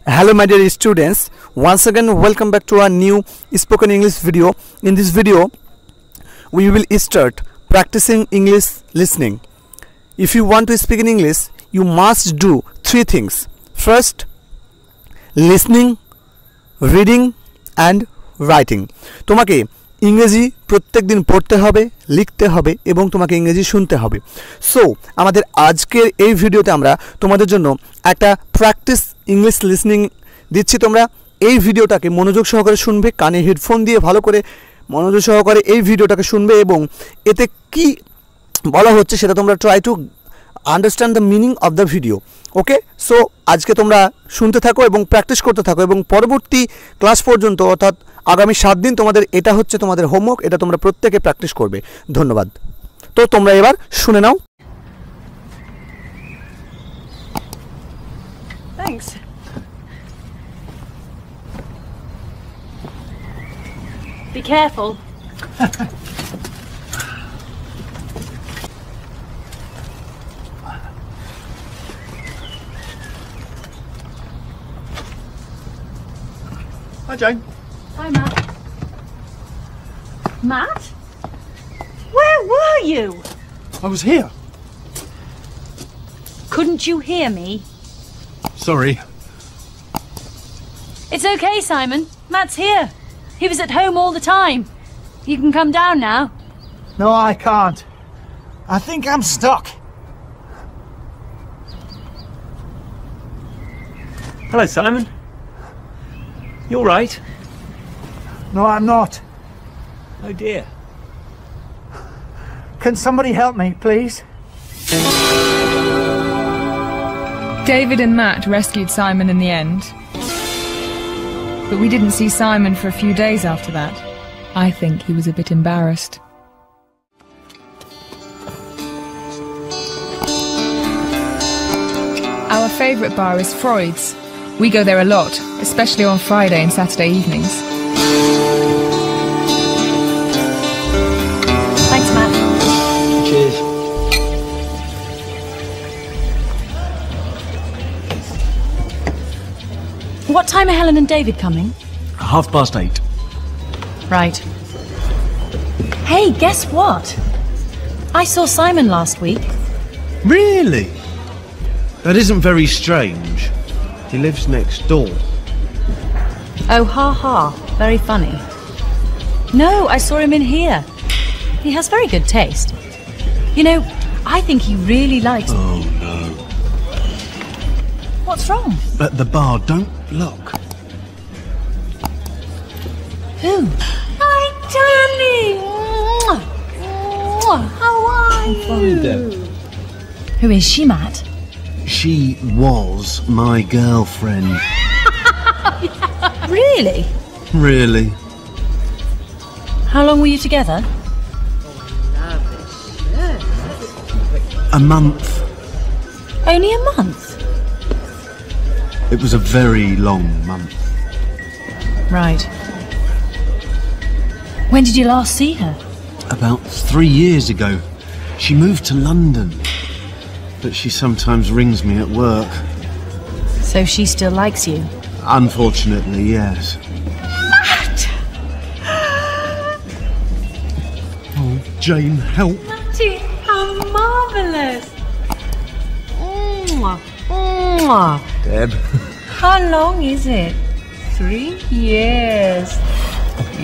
Hello my dear students, once again welcome back to our new spoken English video. In this video we will start practicing English listening. If you want to speak in English, you must do three things. First, listening, reading and writing. তোমাকে ইংরেজি প্রত্যেক দিন পড়তে হবে, লিখতে হবে এবং তোমাকে ইংরেজি শুনতে হবে। সো আমাদের আজকের এই ভিডিওতে আমরা তোমাদের জন্য একটা প্র্যাকটিস ইংলিশ লিসনিং দিচ্ছি। তোমরা এই ভিডিওটাকে মনোযোগ সহকারে শুনবে, কানে হেডফোন দিয়ে ভালো করে মনোযোগ সহকারে এই ভিডিওটাকে শুনবে এবং এতে কি বলা হচ্ছে সেটা তোমরা try to understand the meaning of the video. Okay, so আজকে তোমরা শুনতে থাকো এবং প্র্যাকটিস করতে থাকো এবং পরবর্তী ক্লাস পর্যন্ত অর্থাৎ আগামী 7 দিন তোমাদের এটা হচ্ছে তোমাদের হোমওয়ার্ক, এটা তোমরা প্রত্যেকে প্র্যাকটিস করবে। ধন্যবাদ। তো তোমরা এবার শুনে নাও। Thanks. Be careful. Hi, Jane. Hi, Matt. Matt? Where were you? I was here. Couldn't you hear me? Sorry. It's okay, Simon. Matt's here. He was at home all the time. You can come down now. No, I can't. I think I'm stuck. Hello, Simon. You all right? No, I'm not. Oh dear. Can somebody help me, please? David and Matt rescued Simon in the end. But we didn't see Simon for a few days after that. I think he was a bit embarrassed. Our favourite bar is Freud's. We go there a lot, especially on Friday and Saturday evenings. Thanks, Matt. Cheers. What time are Helen and David coming? 8:30. Right. Hey, guess what? I saw Simon last week. Really? That isn't very strange. He lives next door. Oh, ha ha. Very funny. No, I saw him in here. He has very good taste. You know, I think he really likes... Oh no. What's wrong? At the bar, don't look. Who? Hi, darling. How are you? Fine, Deb. Who is she, Matt? She was my girlfriend. Really? Really? How long were you together? A month. Only a month? It was a very long month. Right. When did you last see her? About 3 years ago. She moved to London. But she sometimes rings me at work. So she still likes you? Unfortunately, yes. Matt! Oh, Jane, help. Matty, how marvellous! Mwah, mwah. Deb. How long is it? 3 years.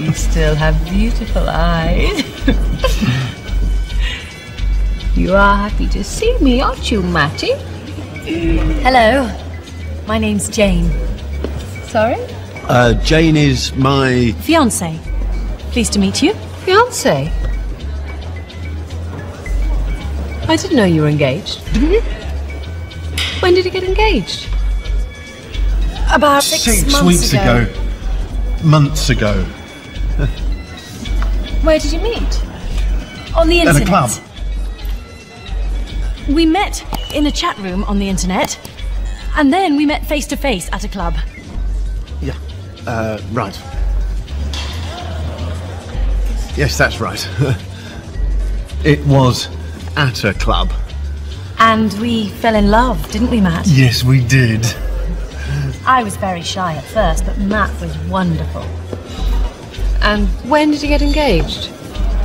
You still have beautiful eyes. You are happy to see me, aren't you, Matty? Hello. My name's Jane. Sorry? Jane is my... Fiancé. Pleased to meet you. Fiancé? I didn't know you were engaged. Didn't you? When did you get engaged? About 6 weeks ago. Months ago. Where did you meet? On the internet. At a club. We met in a chat room on the internet, and then we met face to face at a club. Yeah, right. Yes, that's right. It was at a club. And we fell in love, didn't we, Matt? Yes, we did. I was very shy at first, but Matt was wonderful. And when did you get engaged?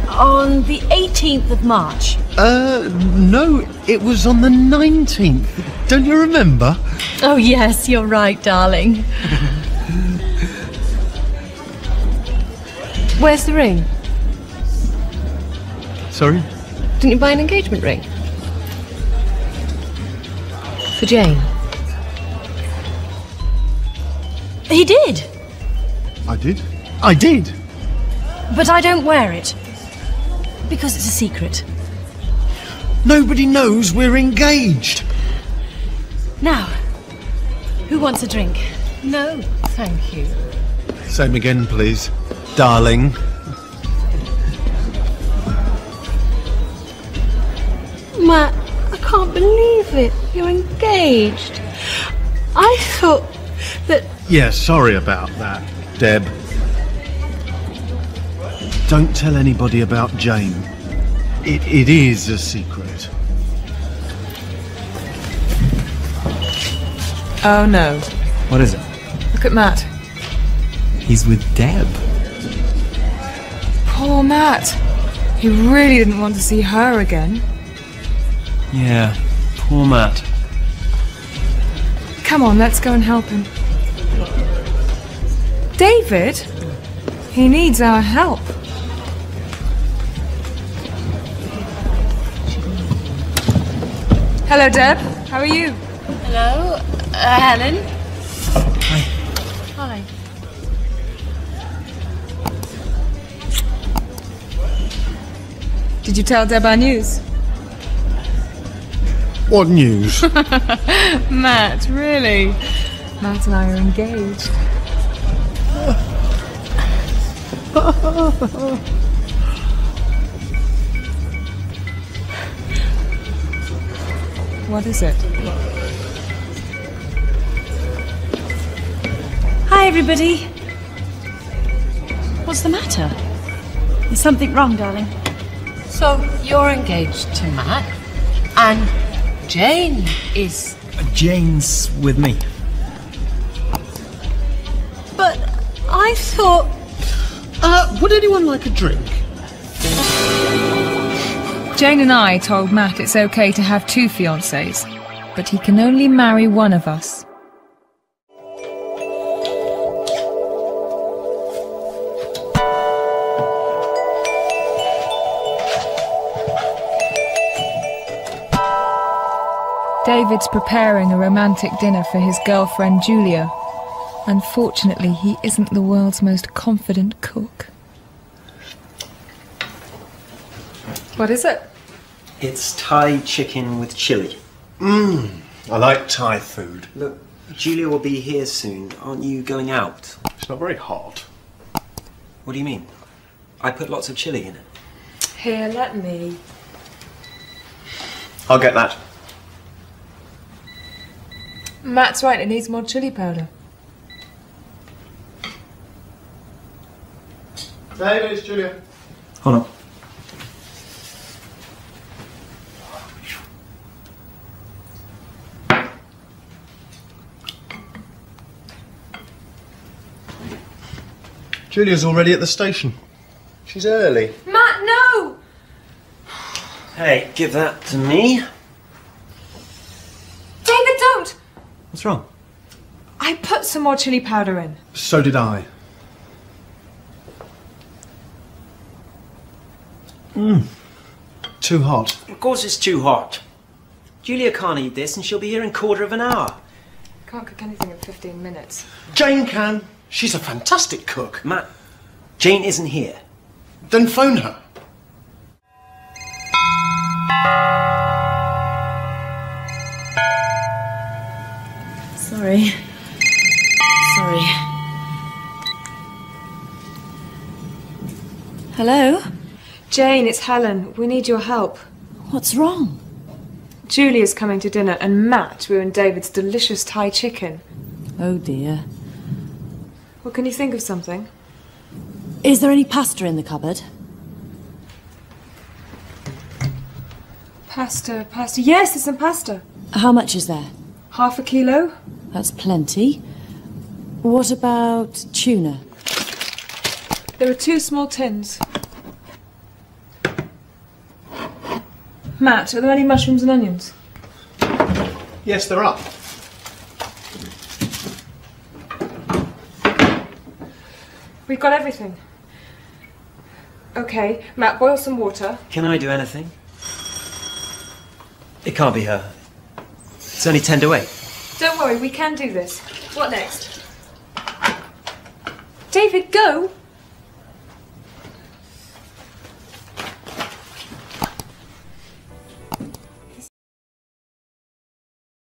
On the 18th of March. No, it was on the 19th. Don't you remember? Oh yes, you're right, darling. Where's the ring? Sorry? Didn't you buy an engagement ring? For Jane? He did, I did. I did. but I don't wear it. Because it's a secret. Nobody knows we're engaged. Now, who wants a drink? No, thank you. Same again, please, darling. Matt, I can't believe it. You're engaged. I thought that... Yeah, sorry about that, Deb. Don't tell anybody about Jane. It is a secret. Oh no. What is it? Look at Matt. He's with Deb. Poor Matt. He really didn't want to see her again. Yeah, poor Matt. Come on, let's go and help him. David? He needs our help. Hello, Deb. How are you? Hello, Helen. Hi. Hi. Did you tell Deb our news? What news? Matt, really? Matt and I are engaged. What is it? Hi, everybody. What's the matter? Is something wrong, darling? So, you're engaged to Matt, and Jane is... Jane's with me. But I thought... Would anyone like a drink? Jane and I told Matt it's okay to have two fiancés, but he can only marry one of us. David's preparing a romantic dinner for his girlfriend Julia. Unfortunately, he isn't the world's most confident cook. What is it? It's Thai chicken with chili. I like Thai food. Look, Julia will be here soon. Aren't you going out? It's not very hot. What do you mean? I put lots of chili in it. Here, let me. I'll get that. Matt's right, it needs more chili powder. David, it's Julia. Hold on. Julia's already at the station. She's early. Matt, no! Hey, give that to me. David, don't! What's wrong? I put some more chili powder in. So did I. Too hot. Of course it's too hot. Julia can't eat this and she'll be here in a quarter of an hour. Can't cook anything in 15 minutes. Jane can. She's a fantastic cook. Matt, Jane isn't here. Then phone her. Sorry. Sorry. Hello? Jane, it's Helen. We need your help. What's wrong? Julia's coming to dinner and Matt ruined David's delicious Thai chicken. Oh dear. Well, can you think of something? Is there any pasta in the cupboard? Pasta. Yes, there's some pasta. How much is there? Half a kilo? That's plenty. What about tuna? There are 2 small tins. Matt, are there any mushrooms and onions? Yes, there are. We've got everything. Okay, Matt, boil some water. Can I do anything? It can't be her. It's only 10 to 8. Don't worry, we can do this. What next? David, go!